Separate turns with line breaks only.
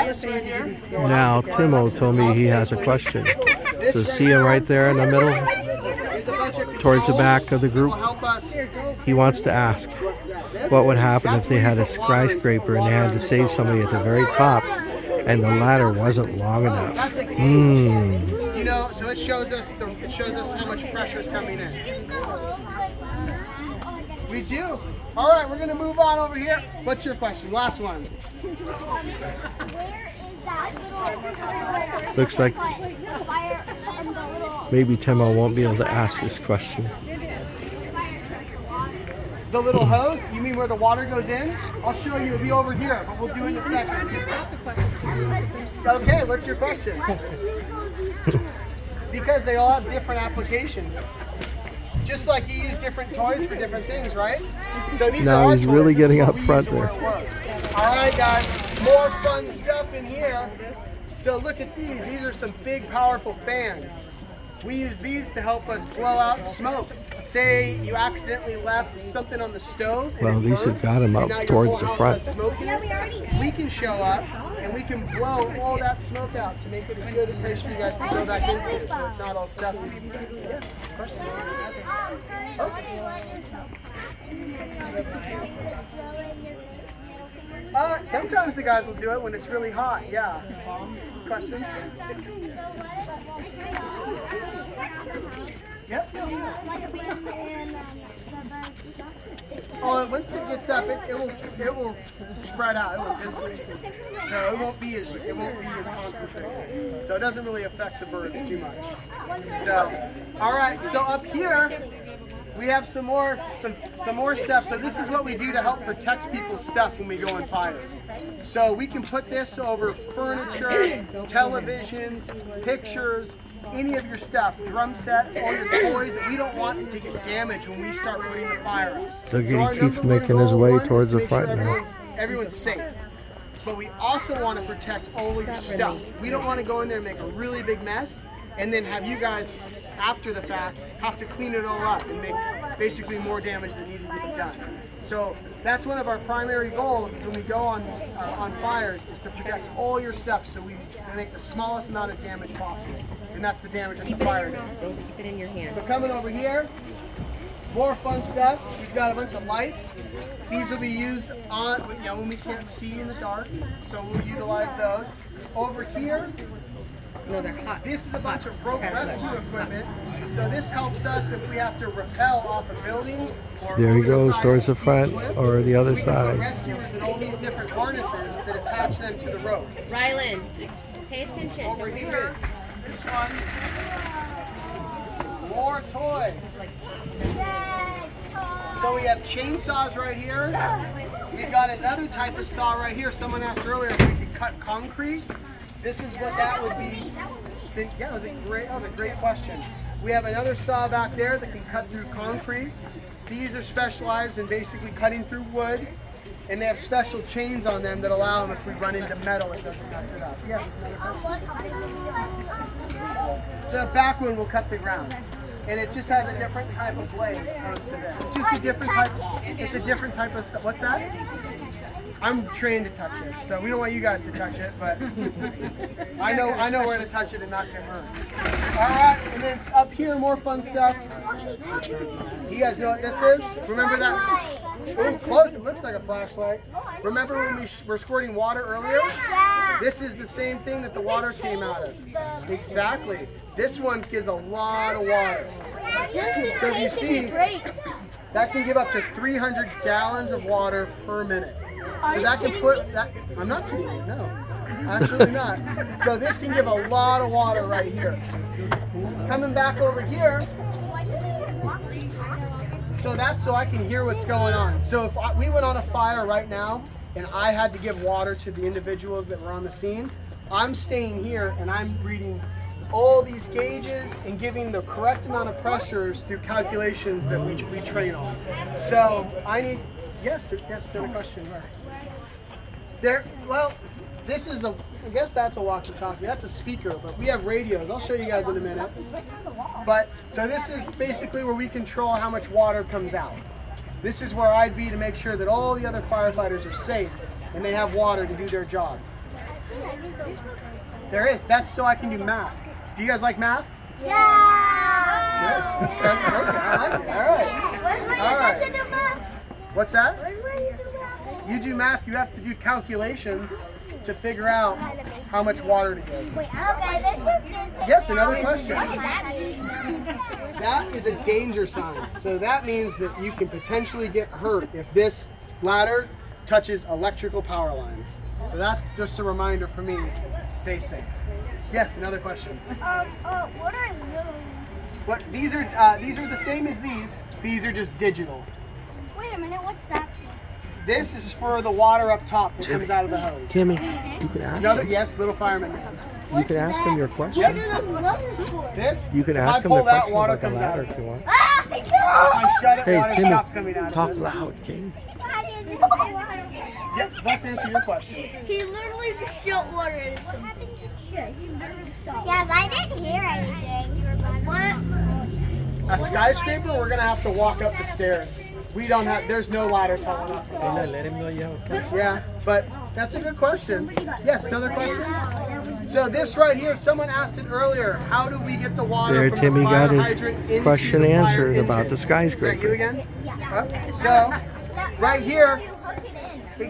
Now, Timo told me he has a question. So see him right there in the middle, towards the back of the group. He wants to ask, what would happen if they had a skyscraper and they had to save somebody at the very top and the ladder wasn't long enough?
You know, so it shows us how much pressure is coming in. We do. All right, we're gonna move on over here. What's your question? Last one.
Looks like maybe Timo won't be able to ask this question.
The little hose? You mean where the water goes in? I'll show you. It'll be over here, but we'll do it in a second. Okay, what's your question? Because they all have different applications. Just like you use different toys for different things, right? So these
now
are
he's really getting up front there.
All right, guys, more fun stuff in here. So look at these. These are some big, powerful fans. We use these to help us blow out smoke. Say you accidentally left something on the stove.
Well, at least it got him up towards the front.
We can show up and we can blow all that smoke out to make it a good place for you guys to go back into, so it's not all stuffy. Yes, questions? Sometimes the guys will do it when it's really hot. Yeah. Question? Yep. Oh, once it gets up, it will spread out. It will dissipate, so it won't be as concentrated. So it doesn't really affect the birds too much. So, all right. So up here, we have some more stuff. So this is what we do to help protect people's stuff when we go on fires. So we can put this over furniture, televisions, pictures, any of your stuff, drum sets, all your toys that we don't want to get damaged when we start putting the fire out.
Look, he keeps making his way towards the front now.
Everyone's safe. But we also want to protect all of your stuff. We don't want to go in there and make a really big mess and then have you guys, after the fact, have to clean it all up and make basically more damage than needed to be done. So that's one of our primary goals is when we go on fires is to protect all your stuff so we make the smallest amount of damage possible. And that's the damage at the fire.
Don't keep it in your hand.
So coming over here, more fun stuff. We've got a bunch of lights. These will be used on when we can't see in the dark, so we'll utilize those. Over here,
no, they're hot.
This is a bunch of rope rescue equipment. So this helps us if we have to rappel off a building. Or
there he goes towards the front or the other side.
Rescuers and all these different harnesses that attach them to the ropes.
Rylan, pay attention.
Over here, this one. More toys. So we have chainsaws right here. We've got another type of saw right here. Someone asked earlier if we could cut concrete. This is what that would be. Yeah, that was a great question. We have another saw back there that can cut through concrete. These are specialized in basically cutting through wood, and they have special chains on them that allow them, if we run into metal, it doesn't mess it up. Yes, another question. The back one will cut the ground, and it just has a different type of blade opposed to this. It's just a different type. It's a different type of stuff. What's that? I'm trained to touch it, so we don't want you guys to touch it, but I know where to touch it and not get hurt. All right, and then up here, more fun stuff. You guys know what this is? Remember that? Oh, close, it looks like a flashlight. Remember when we were squirting water earlier? This is the same thing that the water came out of. Exactly. This one gives a lot of water. So if you see, that can give up to 300 gallons of water per minute. So that can put that. I'm not kidding you. No, absolutely not. So this can give a lot of water right here. Coming back over here. So that's so I can hear what's going on. So if we went on a fire right now and I had to give water to the individuals that were on the scene, I'm staying here and I'm reading all these gauges and giving the correct amount of pressures through calculations that we train on. So I need. Yes, there's a question. There, well, this is I guess that's a walkie-talkie. That's a speaker, but we have radios. I'll show you guys in a minute. But, so this is basically where we control how much water comes out. This is where I'd be to make sure that all the other firefighters are safe and they have water to do their job. There is. That's so I can do math. Do you guys like math?
Yeah.
Yes. That's okay. I like it. All right. All right. What's that? You do math. You have to do calculations to figure out how much water to give.
Okay, let's just get to
Yes, another question.
What does that mean?
That is a danger sign. So that means that you can potentially get hurt if this ladder touches electrical power lines. So that's just a reminder for me to stay safe. Yes, another question.
What are those?
What these are the same as these. These are just digital.
Wait a minute, what's that?
This is for the water up top that comes out of the hose.
Timmy, you can ask
Another
him.
yes, little fireman man.
You can ask him your
What
question.
are those numbers for?
This.
You can
if
ask
I
him the
pull that,
question
water
about the
comes out.
ladder
If
if you want.
I shut it,
Hey,
water
Timmy,
stops coming out
talk
of it.
loud, King.
Yep, let's answer your question.
He literally just shot water at something. Yeah, he literally just shot. Yeah, but I didn't hear anything. What?
A skyscraper, we're gonna have to walk up the stairs. We don't have. There's no ladder tall enough. for that.
Let him know you have a
Yeah, but that's a good question. Yes, another question. So this right here, someone asked it earlier. How do we get the water
There,
from
Timmy
the fire
got his
hydrant into
question
the fire
answered
engine?
about the
Is that you
skyscraper.
again? So right here, exactly.